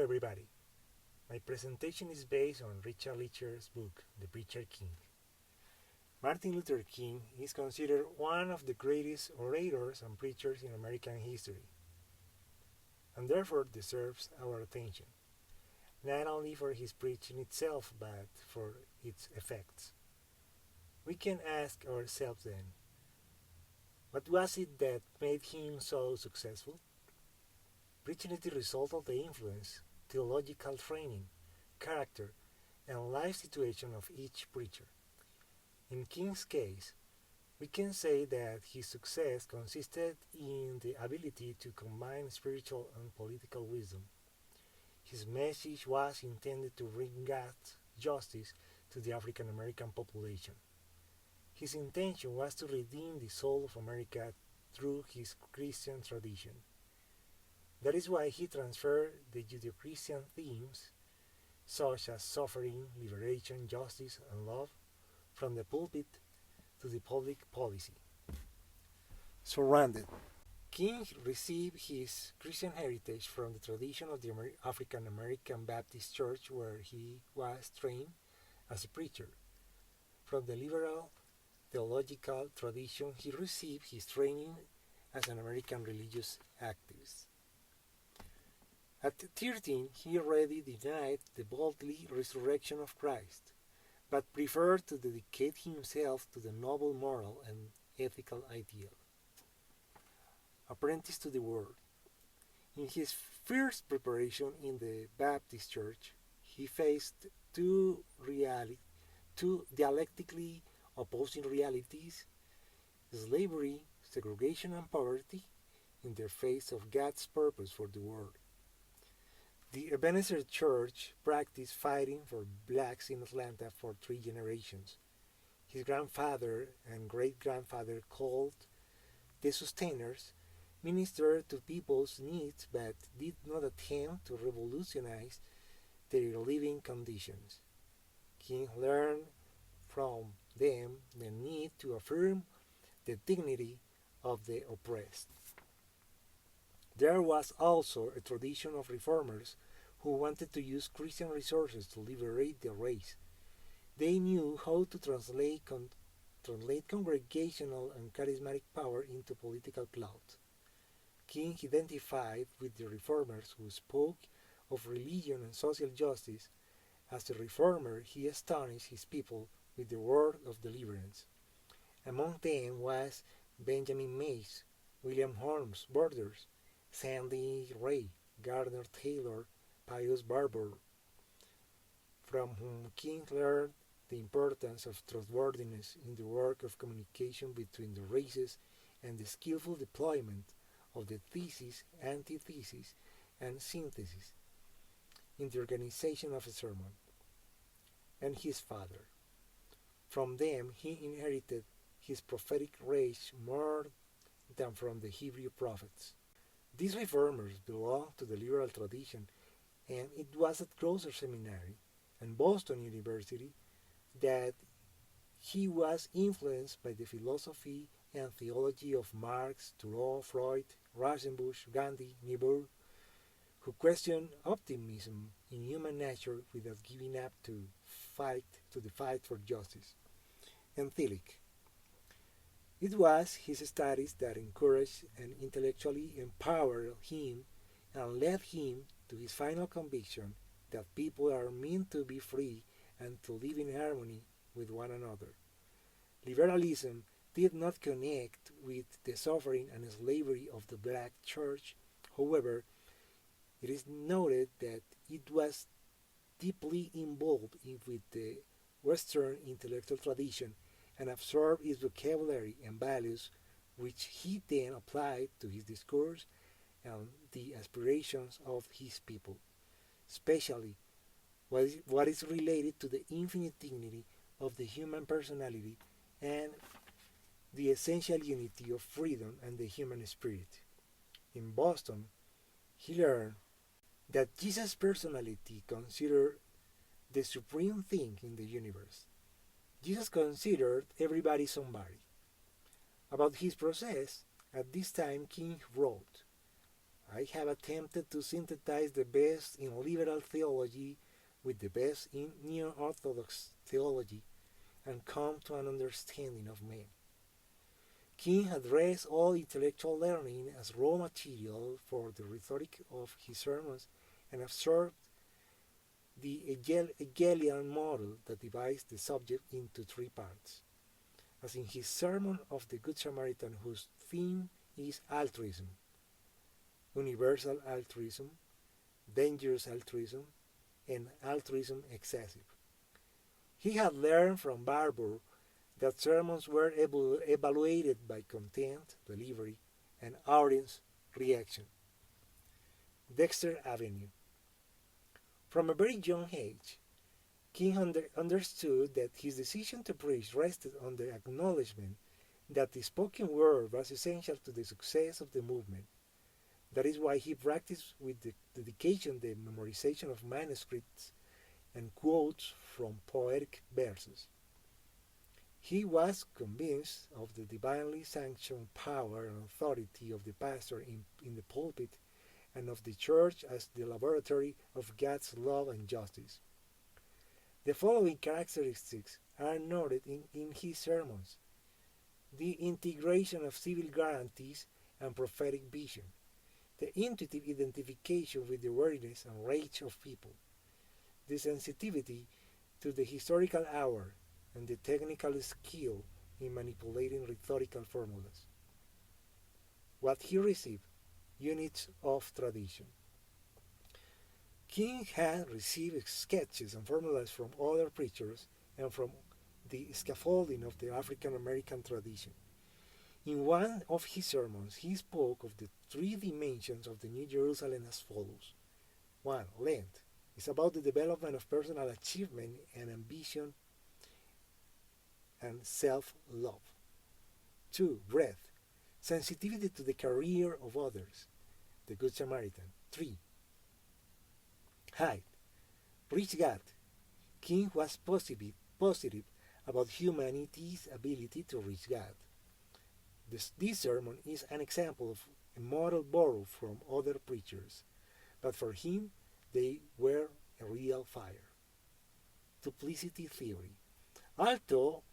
everybody. My presentation is based on Richard Leecher's book, The Preacher King. Martin Luther King is considered one of the greatest orators and preachers in American history, and therefore deserves our attention, not only for his preaching itself, but for its effects. We can ask ourselves then, what was it that made him so successful? Preaching is the result of the influence, theological training, character, and life situation of each preacher. In King's case, we can say that his success consisted in the ability to combine spiritual and political wisdom. His message was intended to bring God's justice to the African American population. His intention was to redeem the soul of America through his Christian tradition. That is why he transferred the Judeo-Christian themes, such as suffering, liberation, justice, and love, from the pulpit to the public policy. Surrounded. King received his Christian heritage from the tradition of the African American Baptist Church, where he was trained as a preacher. From the liberal theological tradition, he received his training as an American religious activist. At 13, he already denied the bodily resurrection of Christ, but preferred to dedicate himself to the noble moral and ethical ideal. Apprentice to the Word. In his first preparation in the Baptist Church, he faced two dialectically opposing realities: slavery, segregation, and poverty, in the face of God's purpose for the world. The Ebenezer Church practiced fighting for blacks in Atlanta for 3 generations. His grandfather and great-grandfather, called the Sustainers, ministered to people's needs but did not attempt to revolutionize their living conditions. King learned from them the need to affirm the dignity of the oppressed. There was also a tradition of reformers who wanted to use Christian resources to liberate the race. They knew how to translate congregational and charismatic power into political clout. King identified with the reformers who spoke of religion and social justice. As a reformer, he astonished his people with the word of deliverance. Among them was Benjamin Mays, William Holmes Borders, Sandy Ray, Gardner Taylor, Pius Barber, from whom King learned the importance of trustworthiness in the work of communication between the races and the skillful deployment of the thesis, antithesis, and synthesis in the organization of a sermon. And his father. From them he inherited his prophetic range more than from the Hebrew prophets. These reformers belonged to the liberal tradition, and it was at Grosser Seminary and Boston University that he was influenced by the philosophy and theology of Marx, Thoreau, Freud, Rauschenbusch, Gandhi, Niebuhr, who questioned optimism in human nature without giving up to the fight for justice, and Tillich. It was his studies that encouraged and intellectually empowered him and led him to his final conviction that people are meant to be free and to live in harmony with one another. Liberalism did not connect with the suffering and slavery of the black church. However, it is noted that it was deeply involved with the Western intellectual tradition and absorbed its vocabulary and values, which he then applied to his discourse and the aspirations of his people, especially what is related to the infinite dignity of the human personality and the essential unity of freedom and the human spirit. In Boston, he learned that Jesus' personality considered the supreme thing in the universe. Jesus considered everybody somebody. About his process, at this time King wrote, I have attempted to synthesize the best in liberal theology with the best in neo-orthodox theology and come to an understanding of men. King addressed all intellectual learning as raw material for the rhetoric of his sermons and absorbed the Hegelian model that divides the subject into three parts, as in his Sermon of the Good Samaritan, whose theme is altruism, universal altruism, dangerous altruism, and altruism excessive. He had learned from Barbour that sermons were evaluated by content, delivery, and audience reaction. Dexter Avenue. From a very young age, King understood that his decision to preach rested on the acknowledgement that the spoken word was essential to the success of the movement. That is why he practiced with dedication the memorization of manuscripts and quotes from poetic verses. He was convinced of the divinely sanctioned power and authority of the pastor in the pulpit and of the church as the laboratory of God's love and justice. The following characteristics are noted in his sermons: the integration of civil guarantees and prophetic vision, the intuitive identification with the weariness and rage of people, the sensitivity to the historical hour, and the technical skill in manipulating rhetorical formulas. What he received: units of tradition. King had received sketches and formulas from other preachers and from the scaffolding of the African American tradition. In one of his sermons, he spoke of the three dimensions of the New Jerusalem as follows. 1. Length is about the development of personal achievement and ambition and self-love. 2. Breadth, sensitivity to the career of others, the Good Samaritan. 3. Height, reach God. King was positive about humanity's ability to reach God. This sermon is an example of a model borrowed from other preachers, but for him they were a real fire. Duplicity theory. Although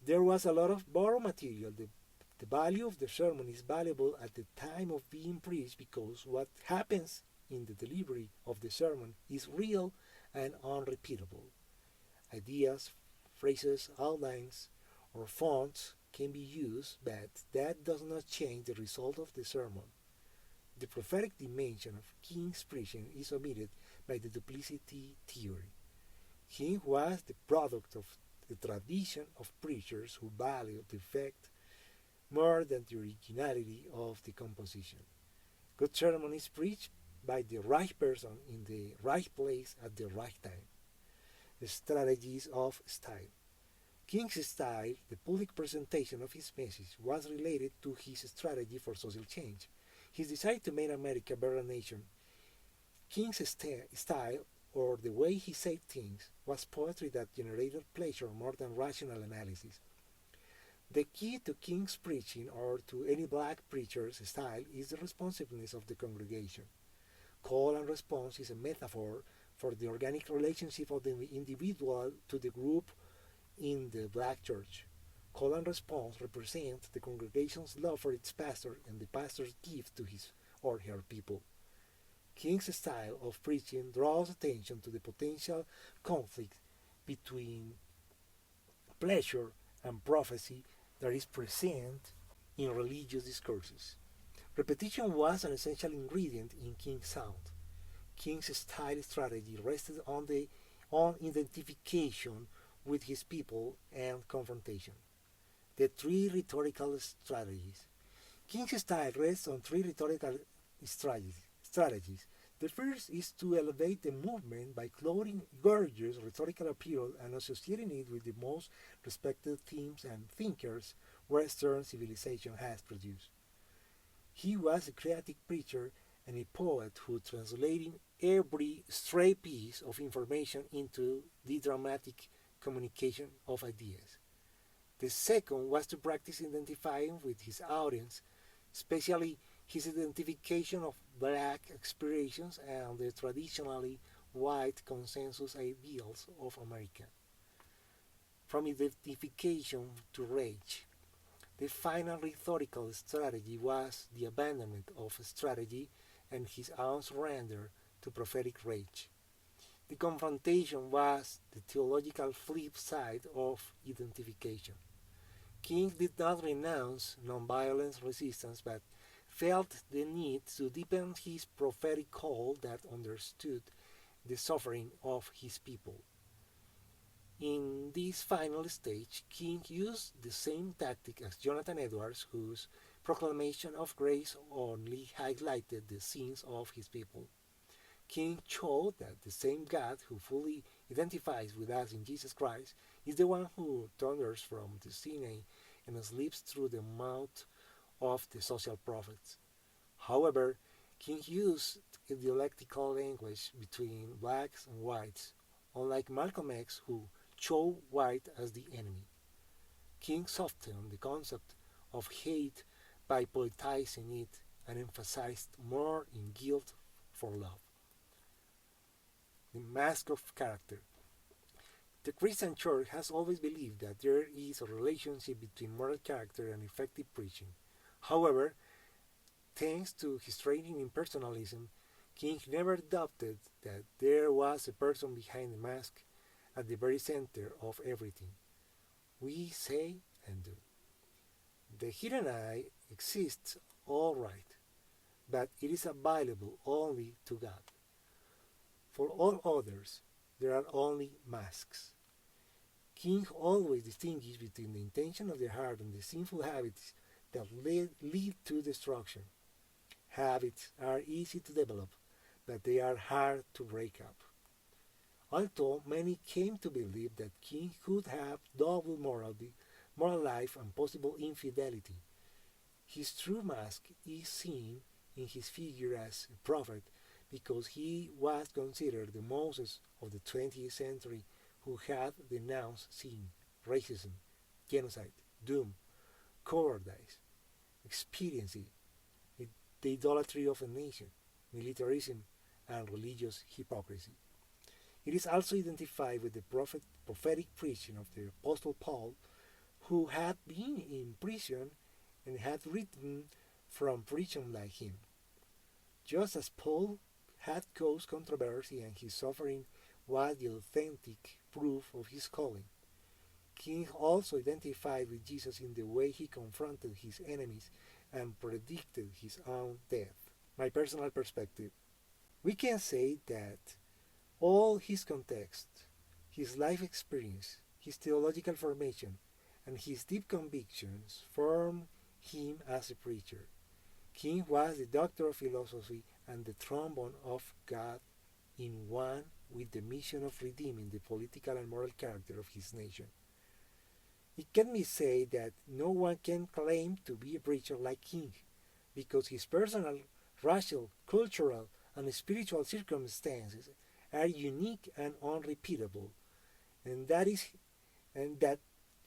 there was a lot of borrowed material, the value of the sermon is valuable at the time of being preached because what happens in the delivery of the sermon is real and unrepeatable. Ideas, phrases, outlines, or fonts can be used, but that does not change the result of the sermon. The prophetic dimension of King's preaching is omitted by the duplicity theory. King was the product of the tradition of preachers who valued the effect more than the originality of the composition. Good sermon is preached by the right person in the right place at the right time. The strategies of style. King's style, the public presentation of his message, was related to his strategy for social change. His desire to make America a better nation. King's style, or the way he said things, was poetry that generated pleasure more than rational analysis. The key to King's preaching, or to any black preacher's style, is the responsiveness of the congregation. Call and response is a metaphor for the organic relationship of the individual to the group in the black church. Call and response represent the congregation's love for its pastor and the pastor's gift to his or her people. King's style of preaching draws attention to the potential conflict between pleasure and prophecy that is present in religious discourses. Repetition was an essential ingredient in King's sound. King's style strategy rested on identification with his people and confrontation. The three rhetorical strategies. King's style rests on three rhetorical strategies. The first is to elevate the movement by clothing gorgeous rhetorical appeal and associating it with the most respected themes and thinkers Western civilization has produced. He was a creative preacher and a poet who translated every stray piece of information into the dramatic communication of ideas. The second was to practice identifying with his audience, especially his identification of black aspirations and the traditionally white consensus ideals of America. From identification to rage, the final rhetorical strategy was the abandonment of strategy and his own surrender to prophetic rage. The confrontation was the theological flip side of identification. King did not renounce nonviolent resistance but felt the need to deepen his prophetic call that understood the suffering of his people. In this final stage, King used the same tactic as Jonathan Edwards, whose proclamation of grace only highlighted the sins of his people. King showed that the same God who fully identifies with us in Jesus Christ is the one who thunders from the Sinai and sleeps through the mouth of the social prophets. However, King used a dialectical language between blacks and whites, unlike Malcolm X, who chose white as the enemy. King softened the concept of hate by politicizing it and emphasized more in guilt for love. The mask of character. The Christian Church has always believed that there is a relationship between moral character and effective preaching. However, thanks to his training in personalism, King never doubted that there was a person behind the mask at the very center of everything we say and do. The hidden eye exists all right, but it is available only to God. For all others, there are only masks. King always distinguished between the intention of the heart and the sinful habits that lead to destruction. Habits are easy to develop, but they are hard to break up. Although many came to believe that King could have double moral life and possible infidelity, his true mask is seen in his figure as a prophet because he was considered the Moses of the 20th century who had denounced sin, racism, genocide, doom, cowardice, experiencing the idolatry of a nation, militarism, and religious hypocrisy. It is also identified with the prophetic preaching of the Apostle Paul, who had been in prison and had written from preaching like him. Just as Paul had caused controversy and his suffering was the authentic proof of his calling, King also identified with Jesus in the way he confronted his enemies and predicted his own death. My personal perspective. We can say that all his context, his life experience, his theological formation, and his deep convictions formed him as a preacher. King was the doctor of philosophy and the trombone of God in one with the mission of redeeming the political and moral character of his nation. It can be said that no one can claim to be a preacher like King, because his personal, racial, cultural, and spiritual circumstances are unique and unrepeatable, and that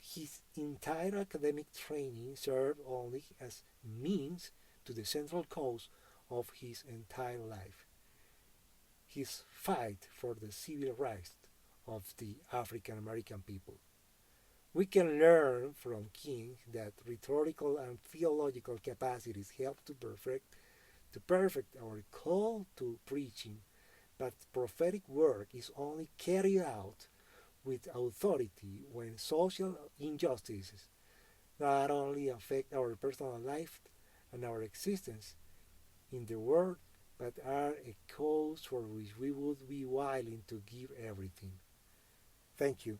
his entire academic training served only as means to the central cause of his entire life, his fight for the civil rights of the African American people. We can learn from King that rhetorical and theological capacities help to perfect our call to preaching, but prophetic work is only carried out with authority when social injustices not only affect our personal life and our existence in the world, but are a cause for which we would be willing to give everything. Thank you.